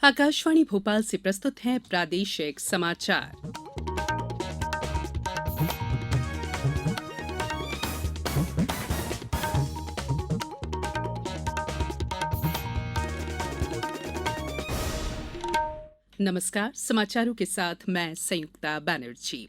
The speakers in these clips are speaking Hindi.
आकाशवाणी भोपाल से प्रस्तुत हैं प्रादेशिक समाचार। नमस्कार, समाचारों के साथ मैं संयुक्ता बनर्जी।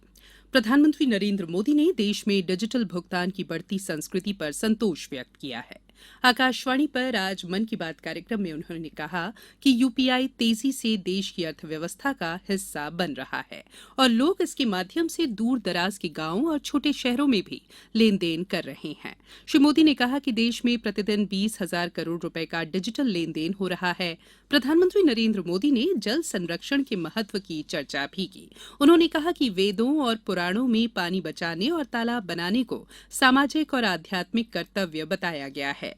प्रधानमंत्री नरेंद्र मोदी ने देश में डिजिटल भुगतान की बढ़ती संस्कृति पर संतोष व्यक्त किया है। आकाशवाणी पर आज मन की बात कार्यक्रम में उन्होंने कहा कि यूपीआई तेजी से देश की अर्थव्यवस्था का हिस्सा बन रहा है और लोग इसके माध्यम से दूर दराज के गांवों और छोटे शहरों में भी लेन देन कर रहे हैं। श्री मोदी ने कहा कि देश में प्रतिदिन 20,000 करोड़ रुपए का डिजिटल लेन देन हो रहा है। प्रधानमंत्री नरेंद्र मोदी ने जल संरक्षण के महत्व की चर्चा भी की। उन्होंने कहा कि वेदों और पुराणों में पानी बचाने और तालाब बनाने को सामाजिक और आध्यात्मिक कर्तव्य बताया गया है।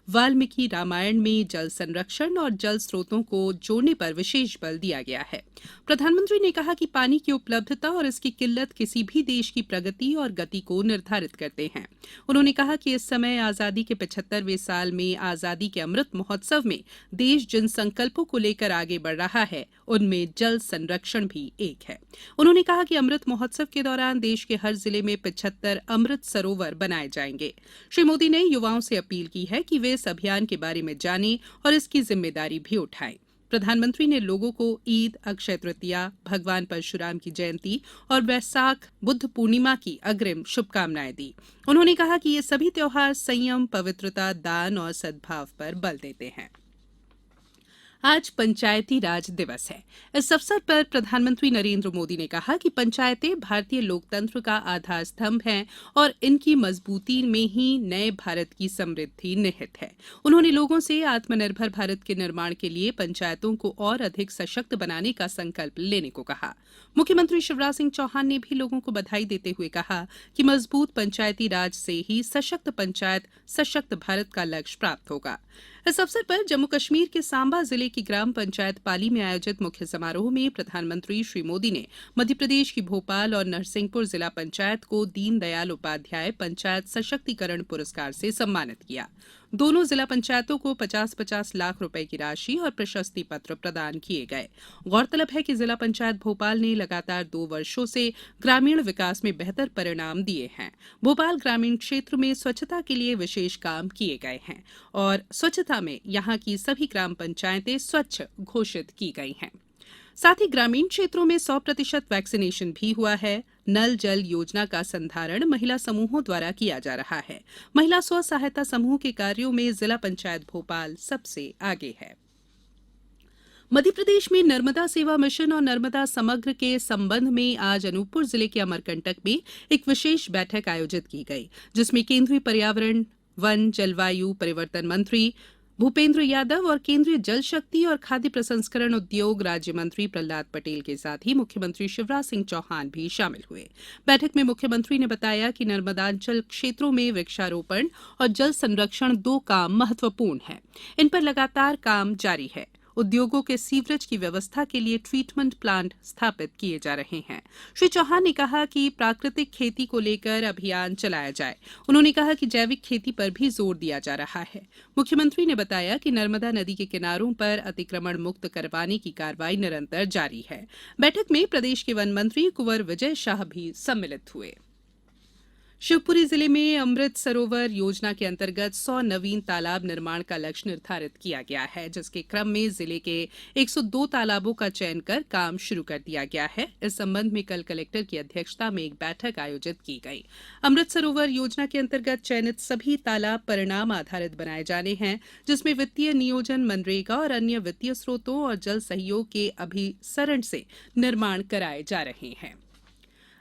वाल्मीकि रामायण में जल संरक्षण और जल स्रोतों को जोड़ने पर विशेष बल दिया गया है। प्रधानमंत्री ने कहा कि पानी की उपलब्धता और इसकी किल्लत किसी भी देश की प्रगति और गति को निर्धारित करते हैं। उन्होंने कहा कि इस समय आजादी के 75वें साल में आजादी के अमृत महोत्सव में देश जिन संकल्पों को लेकर आगे बढ़ रहा है उनमें जल संरक्षण भी एक है। उन्होंने कहा कि अमृत महोत्सव के दौरान देश के हर जिले में 75 अमृत सरोवर बनाए जाएंगे। श्री मोदी ने युवाओं से अपील की है कि वे इस अभियान के बारे में जानें और इसकी जिम्मेदारी भी उठाएं। प्रधानमंत्री ने लोगों को ईद, अक्षय तृतीया, भगवान परशुराम की जयंती और वैसाख बुद्ध पूर्णिमा की अग्रिम शुभकामनाएं दी। उन्होंने कहा कि ये सभी त्योहार संयम, पवित्रता, दान और सद्भाव पर बल देते हैं। आज पंचायती राज दिवस है। इस अवसर पर प्रधानमंत्री नरेंद्र मोदी ने कहा कि पंचायतें भारतीय लोकतंत्र का आधार स्तंभ हैं और इनकी मजबूती में ही नए भारत की समृद्धि निहित है। उन्होंने लोगों से आत्मनिर्भर भारत के निर्माण के लिए पंचायतों को और अधिक सशक्त बनाने का संकल्प लेने को कहा। मुख्यमंत्री शिवराज सिंह चौहान ने भी लोगों को बधाई देते हुए कहा कि मजबूत पंचायती राज से ही सशक्त पंचायत, सशक्त भारत का लक्ष्य प्राप्त होगा। इस अवसर पर जम्मू कश्मीर के सांबा जिले की ग्राम पंचायत पाली में आयोजित मुख्य समारोह में प्रधानमंत्री श्री मोदी ने मध्यप्रदेश की भोपाल और नरसिंहपुर जिला पंचायत को दीनदयाल उपाध्याय पंचायत सशक्तिकरण पुरस्कार से सम्मानित किया। दोनों जिला पंचायतों को 50-50 लाख रुपए की राशि और प्रशस्ति पत्र प्रदान किए गए। गौरतलब है कि जिला पंचायत भोपाल ने लगातार 2 वर्षों से ग्रामीण विकास में बेहतर परिणाम दिए हैं। भोपाल ग्रामीण क्षेत्र में स्वच्छता के लिए विशेष काम किए गए हैं और स्वच्छता में यहां की सभी ग्राम पंचायतें स्वच्छ घोषित की गई हैं। साथ ही ग्रामीण क्षेत्रों में 100% वैक्सीनेशन भी हुआ है। नल जल योजना का संधारण महिला समूहों द्वारा किया जा रहा है। महिला स्व सहायता समूह के कार्यों में जिला पंचायत भोपाल सबसे आगे है। मध्यप्रदेश में नर्मदा सेवा मिशन और नर्मदा समग्र के संबंध में आज अनूपपुर जिले के अमरकंटक में एक विशेष बैठक आयोजित की गई, जिसमें केंद्रीय पर्यावरण, वन, जलवायु परिवर्तन मंत्री भूपेंद्र यादव और केंद्रीय जल शक्ति और खाद्य प्रसंस्करण उद्योग राज्य मंत्री प्रहलाद पटेल के साथ ही मुख्यमंत्री शिवराज सिंह चौहान भी शामिल हुए। बैठक में मुख्यमंत्री ने बताया कि नर्मदांचल क्षेत्रों में वृक्षारोपण और जल संरक्षण 2 काम महत्वपूर्ण हैं। इन पर लगातार काम जारी है। उद्योगों के सीवरेज की व्यवस्था के लिए ट्रीटमेंट प्लांट स्थापित किए जा रहे हैं। श्री चौहान ने कहा कि प्राकृतिक खेती को लेकर अभियान चलाया जाए। उन्होंने कहा कि जैविक खेती पर भी जोर दिया जा रहा है। मुख्यमंत्री ने बताया कि नर्मदा नदी के किनारों पर अतिक्रमण मुक्त करवाने की कार्रवाई निरंतर जारी है। बैठक में प्रदेश के वन मंत्री कुंवर विजय शाह भी सम्मिलित हुए। शिवपुरी जिले में अमृत सरोवर योजना के अंतर्गत 100 नवीन तालाब निर्माण का लक्ष्य निर्धारित किया गया है, जिसके क्रम में जिले के 102 तालाबों का चयन कर काम शुरू कर दिया गया है। इस संबंध में कल कलेक्टर की अध्यक्षता में एक बैठक आयोजित की गई। अमृत सरोवर योजना के अंतर्गत चयनित सभी तालाब परिणाम आधारित बनाए जाने हैं, जिसमें वित्तीय नियोजन, मनरेगा और अन्य वित्तीय स्रोतों और जल सहयोग के अभिसरण से निर्माण कराए जा रहे हैं।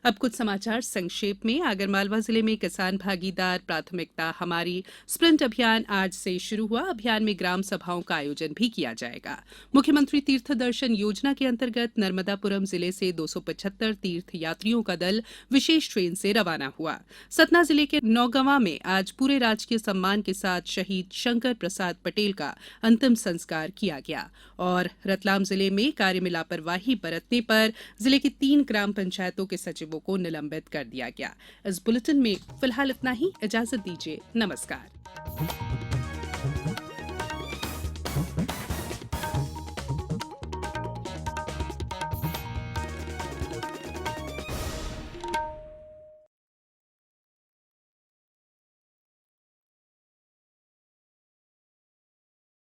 अब कुछ समाचार संक्षेप में। आगरमालवा जिले में किसान भागीदार प्राथमिकता हमारी स्प्रिंट अभियान आज से शुरू हुआ। अभियान में ग्राम सभाओं का आयोजन भी किया जाएगा। मुख्यमंत्री तीर्थ दर्शन योजना के अंतर्गत नर्मदापुरम जिले से 275 तीर्थ यात्रियों का दल विशेष ट्रेन से रवाना हुआ। सतना जिले के नौगंवा में आज पूरे राजकीय सम्मान के साथ शहीद शंकर प्रसाद पटेल का अंतिम संस्कार किया गया और रतलाम जिले में कार्य में लापरवाही बरतने पर जिले की 3 ग्राम पंचायतों के सचिवों को निलंबित कर दिया गया। इस बुलेटिन में फिलहाल इतना ही। इजाजत दीजिए। नमस्कार।